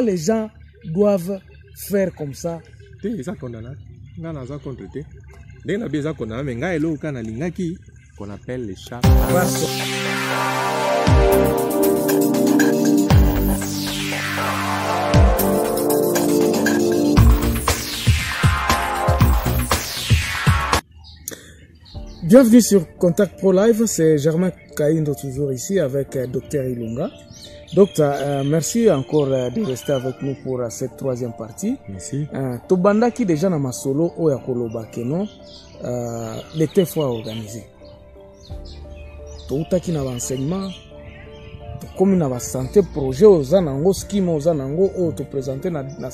Les gens doivent faire comme ça. C'est ça qu'on a. On a contre te. Dès qu'on a besoin qu'on a, mais on a l'eau qu'on a l'ingaki qu'on appelle les chats. Bienvenue sur Contact Pro Live, c'est Germain Kaindo toujours ici avec Dr Ilunga. Docteur, merci encore de rester avec nous pour cette troisième partie. Merci. Tobanda qui déjà na masolo oya koloba keno l'été fois organisé. Touta qui na enseignement comme na santé projet aux anango skimo aux anango o te présenter na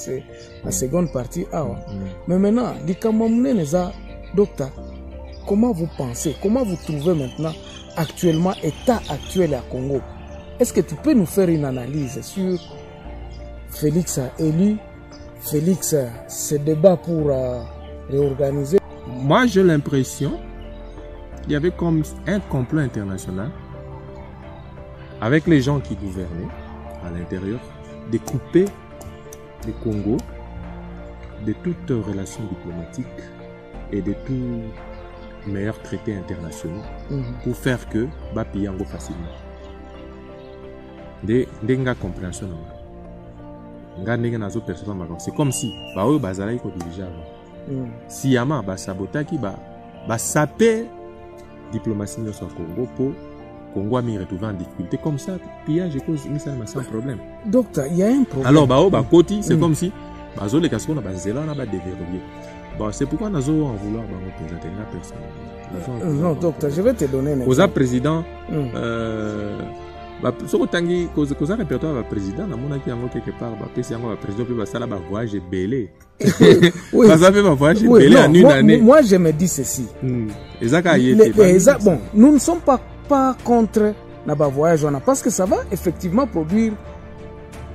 seconde partie awa. Mais maintenant, dikamamune neza docteur, comment vous pensez, comment vous trouvez maintenant actuellement état actuel à Congo? Est-ce que tu peux nous faire une analyse sur Félix élu, Félix se débat pour réorganiser? Moi j'ai l'impression qu'il y avait comme un complot international avec les gens qui gouvernaient à l'intérieur de couper le Congo de toutes relations diplomatiques et de tous meilleurs traités internationaux pour faire que Bapi Yango facilement. Denga compréhension c'est comme si baoyo bazalaki ko diriger si yama ba sabotaki ba sapé diplomatie nyonso ya Congo pour Congo a mis retrouvé en difficulté comme ça pillage cause ça sans problème. Docteur, il y a un problème. Alors baoyo ba koti c'est comme si bazole kasko na bazela na ba déverrouiller. Bon, c'est pourquoi nous avons voulu représenter la personne. Non, docteur, je vais te donner un exemple. Aux président, ce que répertoire le président, quelque part, le président peut faire un voyage belé. Moi, je me dis ceci. Bon, nous ne sommes pas contre le voyage, parce que ça va effectivement produire.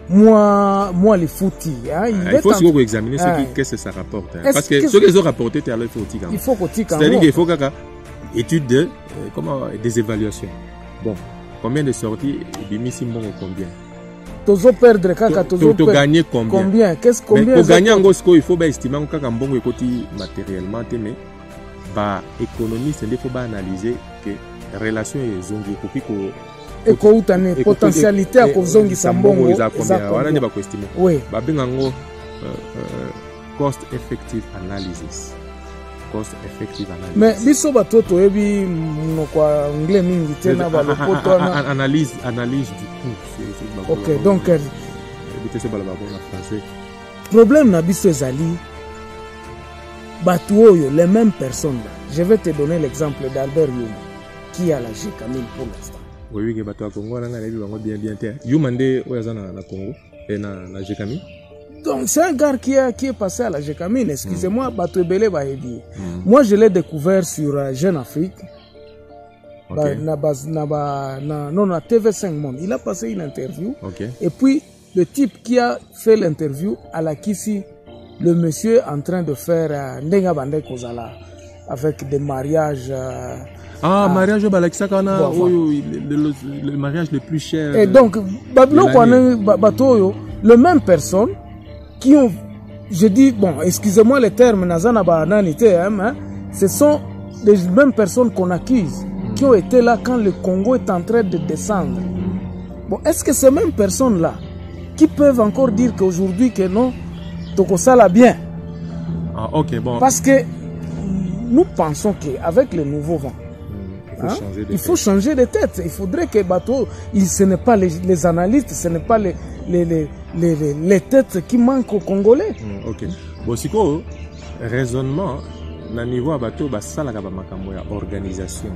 Moi les footy. Il faut aussi examiner qu'est-ce que ça rapporte. Parce que ce qu'ils ont rapporté, il faut c'est-à-dire qu'il faut études des évaluations. Bon, combien de sorties et Bimisi Mbongo combien? Tozo perdre kaka tozo gagner combien? Qu'est-ce combien? Pour gagner en gros, il faut estimer kaka Mbongo ekoti matériellement mais économiste il faut analyser que relation et zongi kopiko et koutane potentialité à kozongi sambongo wana ne ba estimer oui babengango cost effective analysis mais biso batoto ebi monoko anglais mingi tena ba lopoto analyse du coût. OK, donc bitese bala ba bon français problème na biso ezali batu oyo les mêmes personnes là. Je vais te donner l'exemple d'Albert Yuma qui a la G-Camille pour l'instant. Oui, que bato Congo na bien terre. Yumande oyaza na Congo et na G-Camille. Donc c'est un gars qui est passé à la G-Camille, excusez-moi, bato ebele ba ebi. Moi je l'ai découvert sur Jeune Afrique. Okay. Na TV5 Monde. Il a passé une interview. Okay. Et puis le type qui a fait l'interview à la Kisi, le monsieur en train de faire ndenga bande kozala avec des mariages mariage le mariage le plus cher. Et donc les mêmes personnes qui ont, je dis bon, excusez-moi les termes nazana bananité hein, ce sont les mêmes personnes qu'on accuse qui ont été là quand le Congo est en train de descendre. Bon, est-ce que ces mêmes personnes là qui peuvent encore dire qu'aujourd'hui que non Tokosa la bien? OK, bon. Parce que nous pensons qu'avec le nouveau vent il faut changer de tête. Il faudrait que bateau, ce n'est pas les analystes, ce n'est pas les têtes qui manquent aux Congolais. OK. Bon, si quoi raisonnement na niveau bateau ça la makambo ya organisation.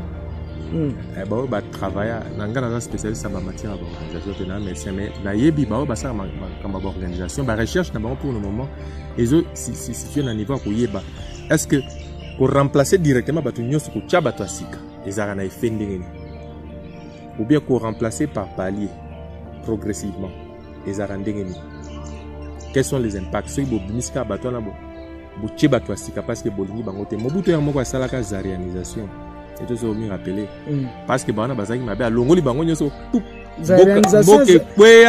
Ba travailler nangana spécialiste en matière d'organisation na médecin mais na yebi ba ça makambo organisation ba recherche na pour le moment et si tu es à niveau ko yeba est-ce que pour remplacer directement bateau nyonso ko tcha bateau asika ezara na effet ndenge ou bien qu'on remplacer par palier progressivement ezara ndenge ni quels sont les impacts ceux qui bimiska bateau na bo tche bateau asika parce que bolingi bango te mobuto ya moko asala ka zarianisation et tout ça me rappeler parce que bana bazaki mabe alongoli bango nyonso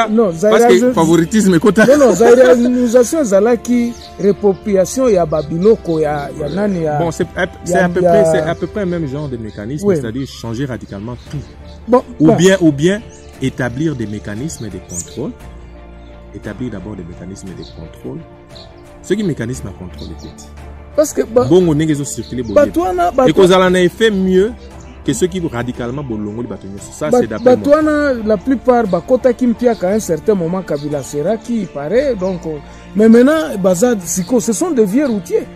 non, parce que favoritisme kota. Non, zaïrisation zalaki réappropriation ya babiloko ya nani ya. Bon, c'est à peu près le même genre de mécanisme, oui. C'est-à-dire changer radicalement tout. Bon, ou bien établir des mécanismes de contrôle. Établir d'abord des mécanismes de contrôle. Ce qui est mécanisme à contrôle est petit. Parce que bon, on est circulé et qu'on a un effet mieux que ceux qui radicalement bolongo les bâtonnets. Ça c'est d'après moi. La plupart bakota kimpia qu'à un certain moment Kabila Sera qui paraît donc mais maintenant bazad siko ce sont des vieux routiers.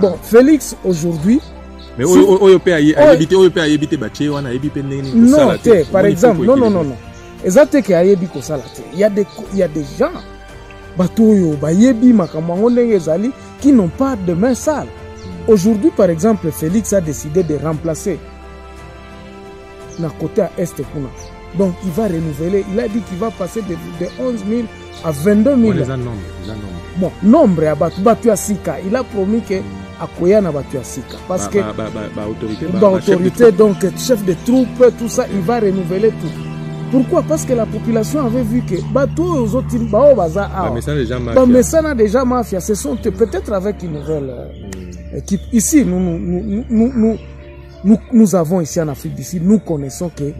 Bon, Félix aujourd'hui non, par exemple, non. Exactement que ayebi ko salate. Il y a des gens batoyo bayebi makambo ndenge ezali qui n'ont pas de main sale. Aujourd'hui, par exemple, Félix a décidé de remplacer na côté à Est Kuna. Donc, il va renouveler. Il a dit qu'il va passer de 11 000 à 22 000. Bon, nombre à Batu Asika. Il a promis que Akoya na Batu Asika. Parce que autorité, donc chef de troupe, tout ça, il va renouveler tout. Pourquoi? Parce que la population avait vu que aux autres mais ça n'a déjà mafia. Ce sont peut-être avec une nouvelle équipe. Ici, nous avons ici en Afrique d'ici, nous connaissons que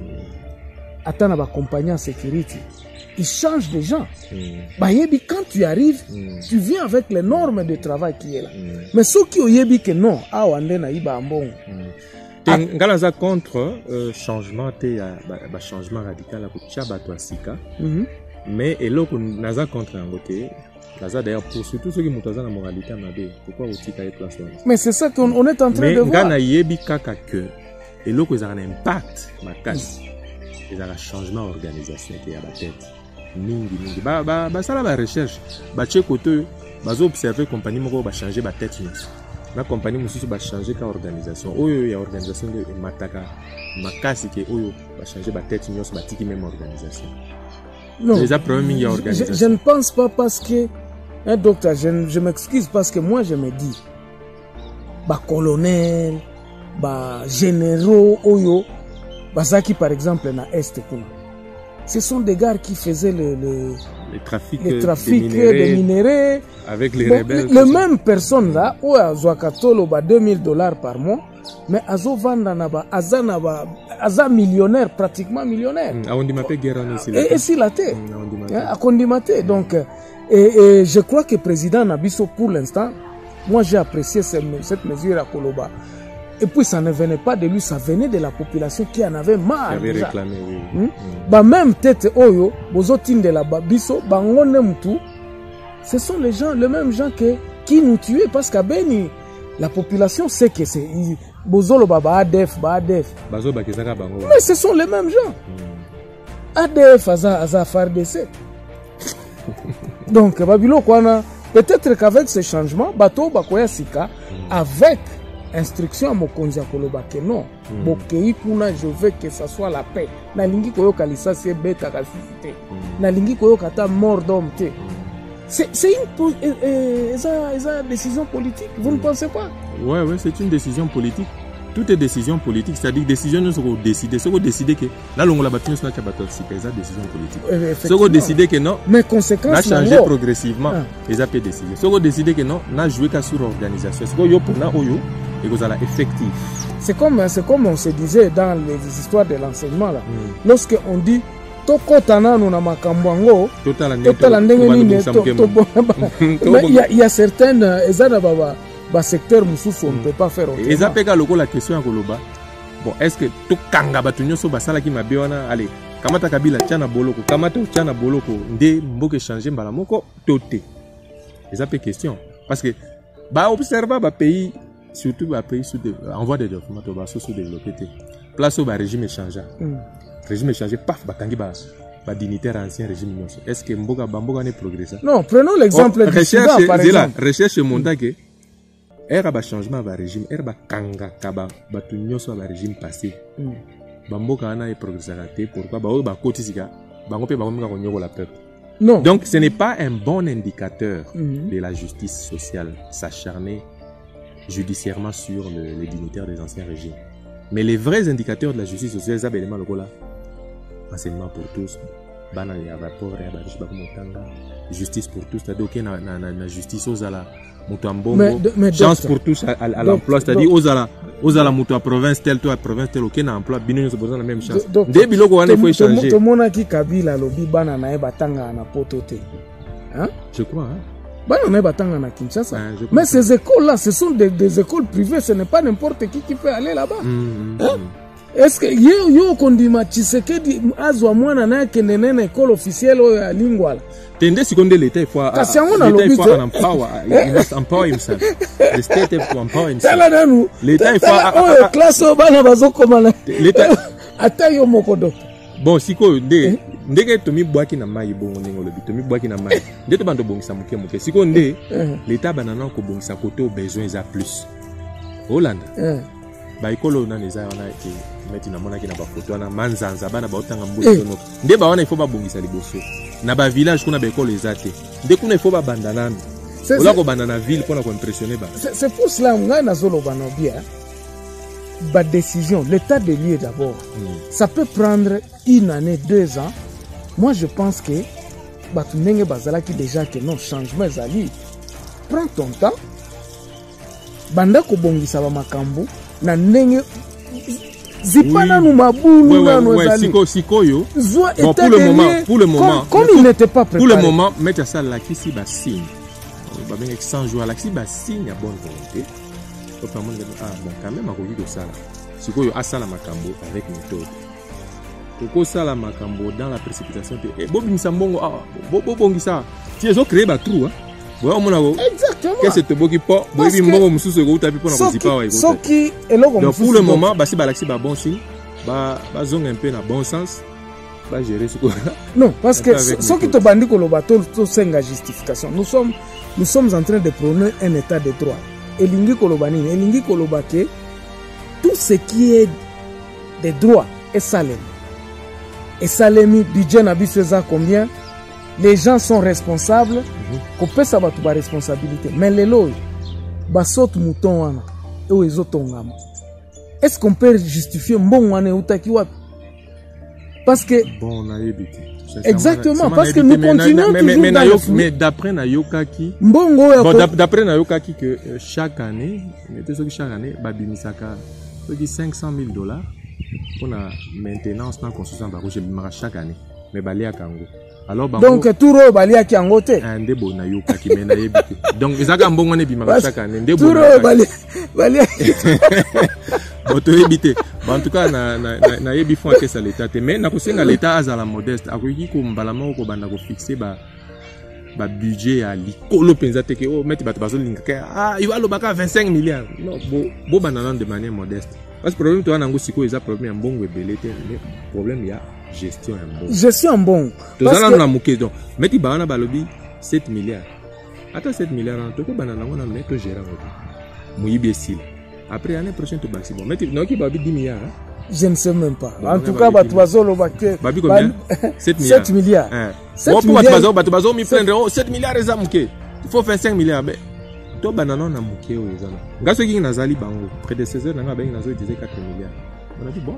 attends à compagnie en sécurité. Ils changent de gens. Quand tu arrives, tu viens avec les normes de travail qui est là. Mais ceux qui ont dit que non, ngalaza contre changement changement radical à Sika. Mais eloko naza contre en côté naza d'ailleurs pour surtout ceux qui mutaza la moralité mabe pourquoi otika place. Mais c'est ça qu'on est en train de voir. Mais ngana yebi kaka que eloko za un impact makasi. Ils ont un changement d'organisation qui est à la tête. Mingi. Ça la recherche. Chez côté, observer compagnie moko changer la tête. La compagnie mususu va changer la organisation. Oyo ya organisation de mataka makasi ke oyo va changer la tête nyos batiki même organisation. Non. Les problèmes ya organisation. Je ne pense pas parce que un docteur, je m'excuse parce que moi je me dis colonel, généraux oyo Bazaki par exemple na Est Kuna. Ce sont des gars qui faisaient le trafic de minéraux avec les rebelles. Les mêmes personnes là, où Azwakatolo ba $2000 par mois, mais Azo Vanda naba Aza millionnaire, pratiquement millionnaire. Et si la terre, à Kondimate. Donc, et je crois que le président Nabiso pour l'instant, moi j'ai apprécié cette mesure à Koloba. Et puis ça ne venait pas de lui, ça venait de la population qui en avait marre. Qui avait réclamé, oui. Même tête oyo, bozotin de la babiso, bangone mutu, ce sont les mêmes gens qui nous tuaient parce qu'à Beni, la population sait que c'est bozolo baba ADF. Mais ce sont les mêmes gens. ADF aza FARDC. Donc babilo kwana, peut-être qu'avec ce changement, bato bakoya sika avec instruction à Mokonzi à Koloba que non, Bokei kuna je veux que ça soit la paix. Na lingi koyo kalisa c'est bête à calciter. Na lingi koyo kata mort d'homme te. C'est une décision politique. Vous ne pensez pas? Ouais, c'est une décision politique. Tout est décision politique, c'est-à-dire décision nous serons décidées. Ce qu'on décide que là l'on la bâtiment sur la cabato, c'est une décision politique. Ce qu'on décide que non, mais conséquences n'a changé progressivement. Les AP décidé. Ce qu'on décide que non, n'a joué qu'à sur l'organisation. Ce qu'on yo pour na oyo et que ça la effectif. C'est comme on se disait dans les histoires de l'enseignement là. Lorsque on dit toko tanano na makambwango, il y a certaines secteur mususu on ne peut pas faire autrement. Et ça peut être la question à Koloba. Bon, est-ce que tout kanga batunyo so basala ki mabeona allez, kamata kabila tiana boloko, kamata tiana boloko, nde mboke changer mbala moko toté. Et ça peut question parce que observer pays surtout pays en voie de développement to sous-développé. Place au régime échangeant. Régime échangé paf bakangi dignitaire ancien régime. Est-ce que mboka ne progresse? Non, prenons l'exemple du Soudan par exemple. Recherche monta que era changement va régime era kanga kaba batu nyoso va régime passé bamboka na e progresser pourquoi ba kotisika bango pe bango ko nyokola peuple. Non. Donc ce n'est pas un bon indicateur de la justice sociale s'acharner judiciairement sur les dignitaires des anciens régimes. Mais les vrais indicateurs de la justice sociale, c'est l'élément local. Enseignement pour tous, bana ya rapport ya barish ba komotanga, justice pour tous, c'est-à-dire que na justice ozala mutu ambongo, chance pour tous à l'emploi, c'est-à-dire ozala mutu à province telle toi à province telle aucun emploi bino se besoin la même chance. Dès biloko wana il faut échanger. Tout mona ki Kabila lobi bana na batanga na potote. Hein? Je crois hein. Bana na batanga na Kinshasa. Mais ces écoles là, ce sont des écoles privées, ce n'est pas n'importe qui peut aller là-bas. Hein? Est-ce que yo kondima Tshisekedi azwa mwana na kende na école officielle ya lingwala tende sikonde l'état faut en empower il must empower himself the state to empower himself l'état faut classe bana bazokoma l'état ata yo mokodo bon siko ndeke tomi bwaki na mai bongo ningo lobi tomi bwaki na mai ndete bando bongisa muke siko nde l'état banana ko bongisa koto besoin za plus Hollande ba ikolo na neza wana ke meti na mona ki na ba photo na manzanza bana ba otanga mbuso no nde ba wana il faut ba bongisa liboso na ba village kuna ba ikolo ezate nde kuna il faut ba bandana ola ko bandana ville pour na ko impressionner ba c'est pour cela nga na zolo bana bien ba décision l'état de lieu d'abord ça peut prendre 1 année 2 ans. Moi je pense que ba tunenge bazala ki déjà que non changement ezali prends ton temps banda ko bongisa ba makambo na ndenge zipana nu mabulu nano ezali sikoyo bon pour le moment comme il n'était pas préparé pour le moment mettre ça là qui si ba signe ba bien 100 jours là qui si ba signe à bonne volonté au pas monde bon quand même à cause de ça là sikoyo asala makambo avec méthode toko sala makambo dans la précipitation et bobimisa mbongo bobongisa ti ezo créer ba trou exactement. Qu'est-ce que tu po bobi mbongo mususu ko utapi pona kozipa wa so qui eloko donc pour le moment ba si ba laxi ba bon signe ba zonga un peu na bon sens ba gérer ce non parce que ce qui te bandi ko loba to senga justification nous sommes en train de prôner un état de droit elingi ko loba nini elingi ko loba ke tout ce qui est des droits est salemi budget na biso za combien les gens sont responsables qu'on peut savoir toute la responsabilité mais les lois basot mouton wana et ezotongama est-ce qu'on peut justifier bon wana utaki wapi parce que bon na yebiti exactement parce que nous continuons mais d'après na yokaki mbongo bon d'après na yokaki que chaque année babimisaka $500,000 pour la maintenance dans la construction de chaque année mais balia kango. Alors, donc tout le balia qui en côté ndebo na yoka ki mena yebite donc ezaka mbongo ne bima chaque année ndebo tout balia boto yebite en tout cas na yebi fond que ça l'état mais na kosenga l'état azala modeste akoki ko mbalama ko banda ko fixer ba budget à likolo penza te ke o meti bato bazolinga ke il va lo baka 25 milliards non bo banana de manière modeste parce que problème to anango siko eza problème ya mbongo ebele te mais problème ya gestion en bon parce que na muke donc meti bana balobi 7 milliards ata 7 milliards to ko banana ngona meto gérant muyibi sil après l'année prochaine to baxi bon meti noki babi 10 milliards je ne sais même pas en tout cas bato bazolo baké babi combien 7 milliards bon pour bato bazo mi prendre 7 milliards eza muke il faut faire 5 milliards mais to banana na muke o ezana ngaso ki nazali bango prédécesseur na ba nazo utiliser 4 milliards on a dit bon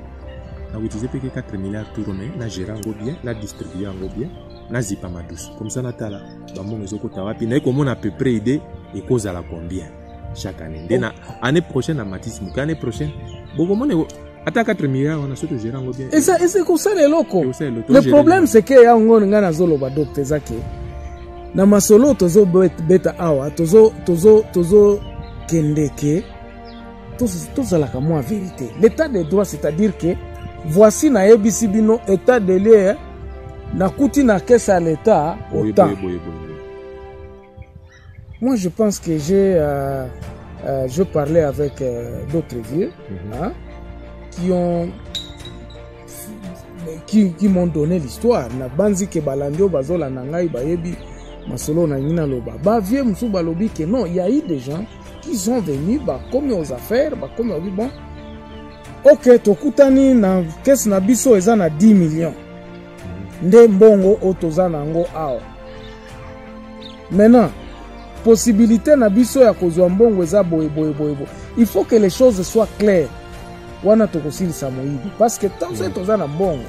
na utiliser que 4 milliards tout mais na gérer ngo bien na distribuer ngo bien na zipa madouce comme ça na tala ba mbongo zoko tawapi na komona à peu près idée et cause à la combien chaque année dena année prochaine à Matisse muke année prochaine beaucoup monde ata 4 milliards on a surtout gérer ngo bien et c'est comme ça les locaux le problème c'est que ya ngo ngana zolo ba docteur zake na masolo tozo beta awa tozo kendeke tous à la moi vérité l'état des droits c'est-à-dire que voici na ABC bino état de lieu na kuti na caisse à l'état autant moi je pense que je parlais avec d'autres vieux qui m'ont donné l'histoire na banzi ke balandio bazola na ngai bayebi masolo na ngina loba ba vieux musu balobi que non il y a eu des gens qui sont venus comme aux affaires comme on dit bon ok tokutani na caisse na biso eza na 10 millions nde mbongo otoza nango awa maintenant possibilité na biso ya kozwa mbongo eza boye il faut que les choses soient claires wana tokosilisa moyibi parce que tant que toza na mbongo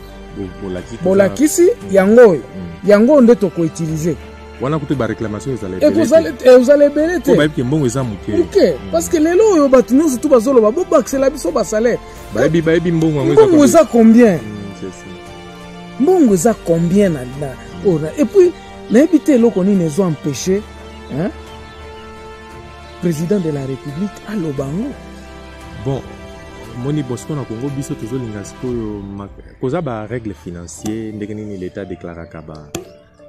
bolakisi yango nde tokoutilize wana kutu ba réclamation ezala ebele te bayebi ke mbongo eza moke parce que lelo oyo bato nyonso tu bazoloba bobakisela biso basalaire bayebi mbongo eza combien mbongo eza combien na et puis nayebi te eloko nini ezo empêché président de la république aloba ngo bon moni bosco na Congo biso tozolinga sikoyo koza ba règle financier ndenge nini l'état déclaraka ba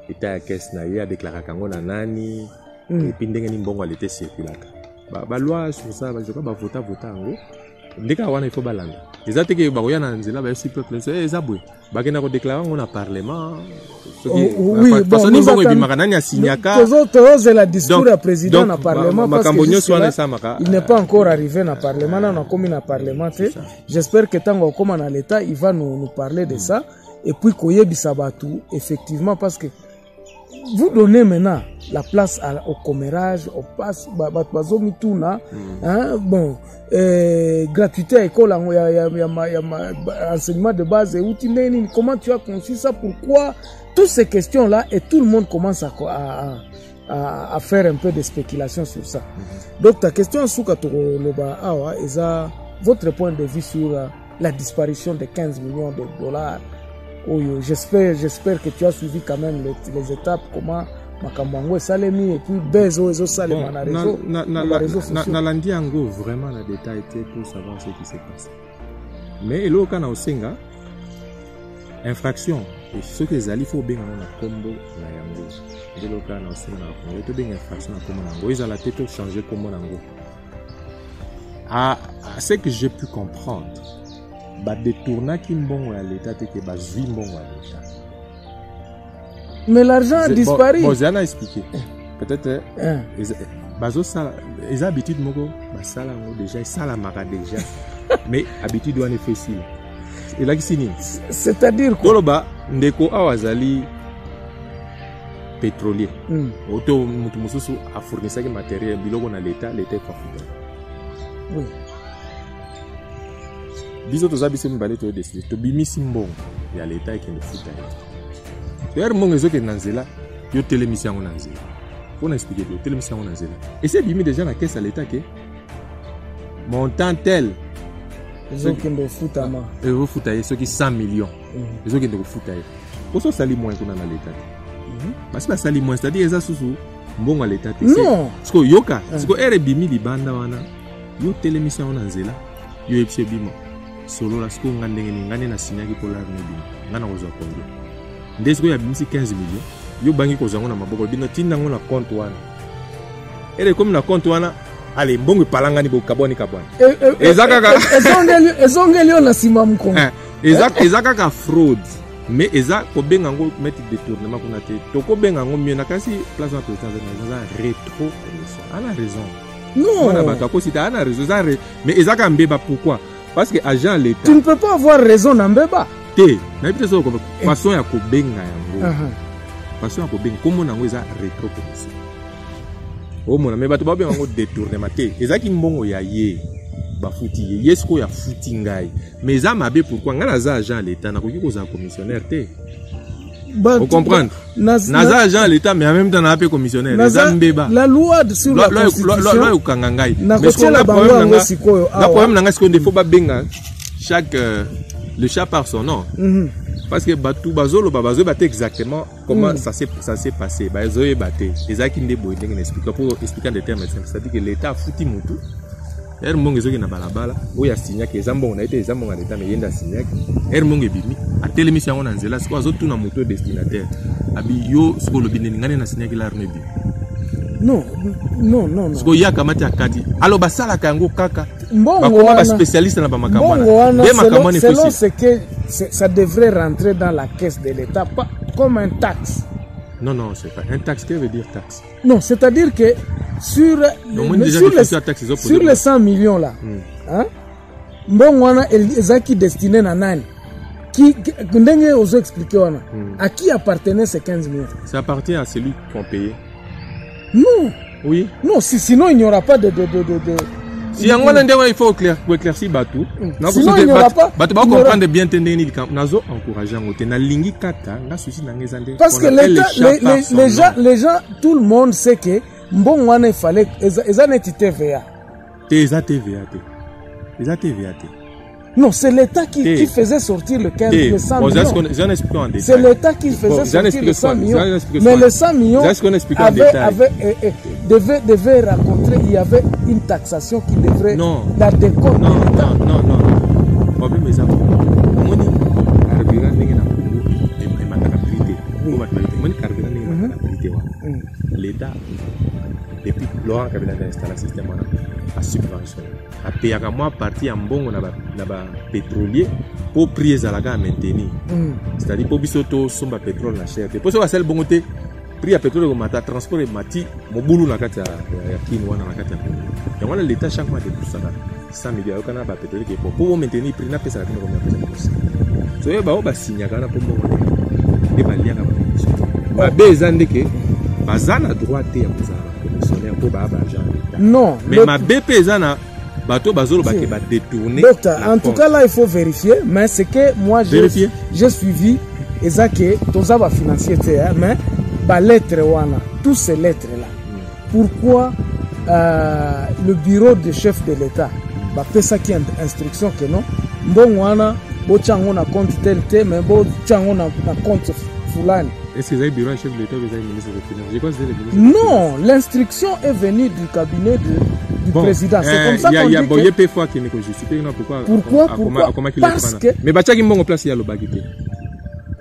l'état ya caisse na ye adéclaraka ngo na nani et puis ndenge nini mbongo alete circulaka ba loi sur ça bazoka ba vota yango ndeka wana il faut balanda eza teke bakoya na nzela ba super plein eza boye bakenda ko déclarer ngo na parlement parce que mbongo ebimaka nani asignaka tozozela discours ya président na parlement parce que il n'est pas encore arrivé na parlement na komi na parlement te j'espère que tango okoma na l'état il va nous parler de ça et puis koyebisa batu effectivement parce que vous donnez maintenant la place au commérage, au passe, bazomituna, bon, gratuité à l'école, enseignement de base, et comment tu as conçu ça, pourquoi, toutes ces questions-là, et tout le monde commence à faire un peu de spéculation sur ça. Donc ta question, votre point de vue sur la disparition de 15 millions de dollars. Oh, j'espère que tu as suivi quand même les étapes, comment Makambango Salemi et puis Bezo et Salem na réseau sociaux. Nalandi yango vraiment la détail pour savoir ce qui s'est passé. Mais là quand on senga infraction et ce que zali faut bien na combo na yango. Et là quand on senga on to bien infraction na combo nango, ils a la tête changer combo nango. À ce que j'ai pu comprendre, ba détourna ki mbongo ya l'état te ke ba zui mbongo ya l'état. Mais l'argent a disparu. Bon, j'ai expliqué. Peut-être bazo sala les habitudes moko ba sala ngo déjà sala maka déjà. Mais habitude doit ne facile. Et là qui signe. C'est-à-dire quoi? Koloba ndeko awazali pétrolier. Auto mutu mususu a fournissé que matériel biloko na l'état pas foutu. Oui. Biso to zabise mbale to décider to bimisi mbongo ya l'état qui ne fouta. D'ailleurs mon réseau qui est nanzela yo télémission en nanzela. Faut expliquer yo télémission en nanzela. Et c'est bimi déjà la caisse à l'état que montant tel ils ont qui me fouta ma. Et vous foutaye ceux qui 100 millions. Ils ont qui me foutaye. Pour ça sali moins qu'on a dans l'état. Parce que sali moins c'est-à-dire eza susu mbongo à l'état. Non. Parce que yoka, parce que ere bimi li banda wana yo télémission en nanzela yo epse bimo. Solo la sko ngane na signaki pour la bimo. Ngana ozo combien. Ndesiko ya bimisi 15 millions yo bangi kozango na maboko bino tinda ngo na compte wana ele comme na compte wana ale mbongo palangani bo kaboni ezaka ezongeli na sima mkongo ezaka ka fraude mais eza ko benga ngo mettre détournement kuna te to ko benga ngo mieux na kasi place na président za rétro ana raison non na bato ko sita ana raison za mais ezaka mbeba pourquoi parce que agent l'état tu ne peux pas avoir raison na mbeba na bité so ko façon ya ko benga yango façon ya ko benga komo nango eza rétro commission o mona me bato ba benga ngo détournement te ezaki mbongo ya ye ba futi ye yesko ya futi ngai mais eza mabe pourquoi ngana za agent l'état na koki ko za commissionnaire te vous comprenez naza agent l'état mais en même temps na pe commissionnaire eza mbeba la loi sur la constitution loi ukanga ngai mais ce la problème nanga c'est qu'on faut ba benga chaque le chat par son nom. Parce que Batou Bazolo Babazo battait exactement comment ça s'est passé. Bazoé battait. Les Akinde Boyding explique pour expliquer des termes simples. C'est-à-dire que l'État a foutu Moutou. Hermonge Zogi na balabala. Où il y a signé que Zambon a été Zambon à l'État, mais il y a signé. Hermonge Bimi. À télémission en Anzela, c'est quoi Zotou na Moutou destinataire. Abi yo, ce que le Biningane n'a signé que l'armée bi. Non. Ce qu'il y a kamati akati. Alors basala kango kaka. Mbongo spécialiste na bamakamwana. Selon ce que ça devrait rentrer dans la caisse de l'État, pas comme un taxe. Non, c'est pas un taxe. Qu'est-ce que veut dire taxe? Non, c'est-à-dire que sur les 100 millions là, mbongo ezaki destiné na nani? Qui ndenge ozo expliquer wana? À qui appartenait ces 15 millions? Ça appartient à celui qu'on payait. Non. Oui. Non, sinon il n'y aura pas de Si il faut éclaircir Batou. Sinon, il n'y aura pas. Batou va comprendre bien tenir nazo encourageant au tenalingui kaka na souci na ngezande. Parce que les gens, tout le monde sait que bon il fallait ezaneti TVA. TVA. Non, c'est l'État qui faisait sortir le 100 millions. C'est l'État qui faisait sortir le 100 millions. Mais les 100 millions devaient rencontrer, il y avait une taxation qui devrait la décote de l'État. Non. Le problème est ça. L'État, depuis Laurent Kabila a installé le système à subvention. A payé à moi partie en bon pétrolier pour prix à la gamme maintenir. C'est-à-dire pour bisoto somba pétrole na cher. Pour ça c'est le bon côté prix à pétrole comme mata transport et mati mon boulot na kati ya kinwa na kati ya. Donc on a l'État chaque mois de pour ça 100 millions au Canada pétrole qui pour maintenir prix na pesa la combien pesa. So yo ba signer kana pour bon de balia ka ba bezande ke bazana droit ya muzara commissionnaire pour ba argent. Non, mais ma BP ezana bateau bazolo ba détourner. Docteur, en tout cas là il faut vérifier, mais c'est que moi j'ai suivi ezake toza ba financier mais ba lettre wana, tous ces lettres là. Pourquoi le bureau de chef de l'État ba pesa qui instruction que non bon wana bo chango na compte tel mais bo chango na compte fulani. Est-ce que le bureau de chef de l'État ou le ministre des Finances? Je pense que c'est le ministre. Non, l'instruction est venue du cabinet du président. C'est comme ça qu'on dit Pourquoi Parce que... Mais Bachaki Mbongo place il y a le bagité.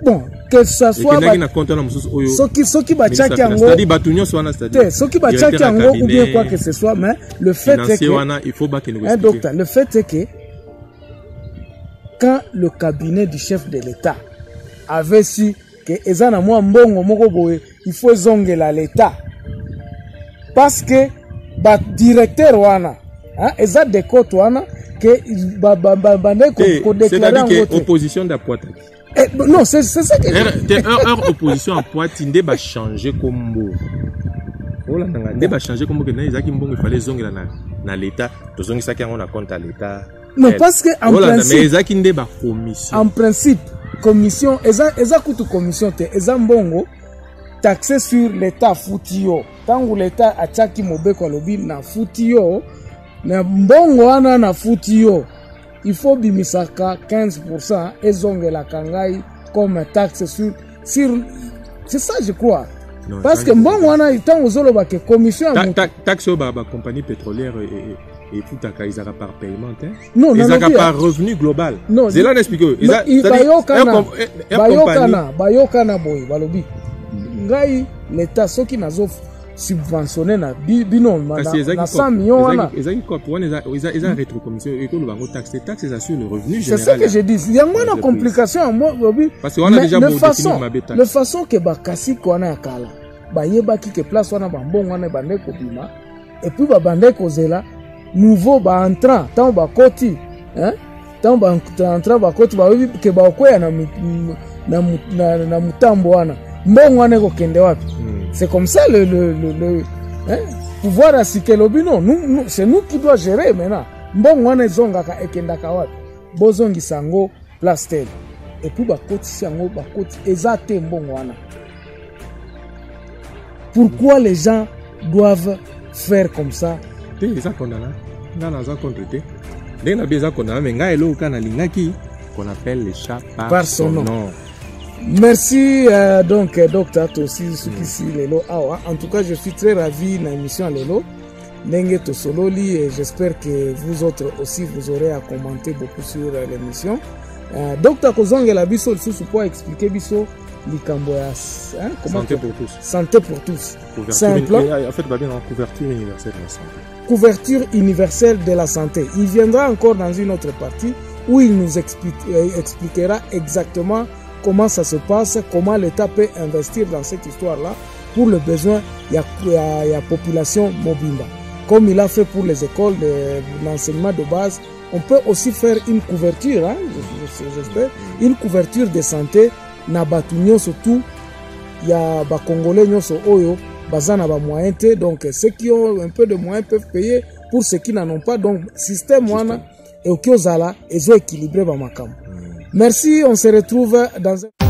Bon, que ça soit... Ce qui Bachaki Ango... C'est-à-dire Batunyo soit c'est-à-dire... Ce qui Bachaki Ango ou bien quoi que ce soit, mais le fait est que... Il faut docteur, le fait est que quand le cabinet du chef de l'État avait su que ezana mwa mbongo moko boye il faut zongela l'État parce que ba directeur wana eza décote wana que bande ko déclarer en vote opposition d'Apoita. Non, c'est ça que opposition à Poitinde va changer combo. Voilà, ndé va changer combo que na ezaki mbongo il fallait zongela na l'État, to zongisa ki on a compte à l'État. Non, parce que en principe mais ezaki ndé ba commission. En principe commission, eza kutu commission te, eza mbongo taxé sur l'État futio. Tangu l'État achaki mobeko lobi na futio, na mbongo wana na futio, il faut bimisaka 15% ezonge la kangai comme taxe sur c'est ça je crois. Non, parce que mbongo wana tangu zolo ba ke commission taxe ba compagnie pétrolière et tout à cas par paiement non par revenu global. Non, c'est là d'expliquer bayokana boy balobi ngai l'État soki nazo subventionné na bino na 100 millions wana ils rétrocommission et que le bango taxe sur le revenu général. C'est ce que je dis, il y a moins de complications parce qu'on a déjà de façon que bakasi kwana yakala bayeba ki ke place wana bambongo wana bande ko bima et puis ba bande ko zela nouveau ba entrant tant ba koti tant ba entrant ba koti ba ke ba koya na mutambo wana mbongo wana ko kende wapi. C'est comme ça le pouvoir à Sikelobi, non, c'est nous qui doit gérer maintenant. Bon, on est zongaka ekendaka wapi. Bozongi sango place tel. Et puis bakoti sango bakoti ezate mbongo wana. Pourquoi les gens doivent faire comme ça? C'est ça qu'on a là. Dans un contre-té. Dès qu'on a besoin qu'on a mais ngaelo kana lingaki qu'on appelle les chats par son nom. Merci donc docteur aussi ici lelo awa. En tout cas, je suis très ravi na émission lelo. Ndenge to sololi et j'espère que vous autres aussi vous aurez à commenter beaucoup sur l'émission. Docteur Kozongela biso sous pour expliquer biso likambo ya santé pour tous. Santé pour tous. Simple. En fait, va bien en couverture universelle de la santé. Couverture universelle de la santé. Il viendra encore dans une autre partie où il nous expliquera exactement comment ça se passe, comment l'État peut investir dans cette histoire-là pour le besoin de la population mobimba. Comme il a fait pour les écoles de l'enseignement de base, on peut aussi faire une couverture, j'espère, une couverture de santé na batu nyonso tout, il y a ba Congolais nyonso oyo, bazana ba moyens, donc ceux qui ont un peu de moyens peuvent payer pour ceux qui n'en ont pas. Donc, système wana et au Kyozala, ils ont équilibré ba makam. Merci, on se retrouve dans un...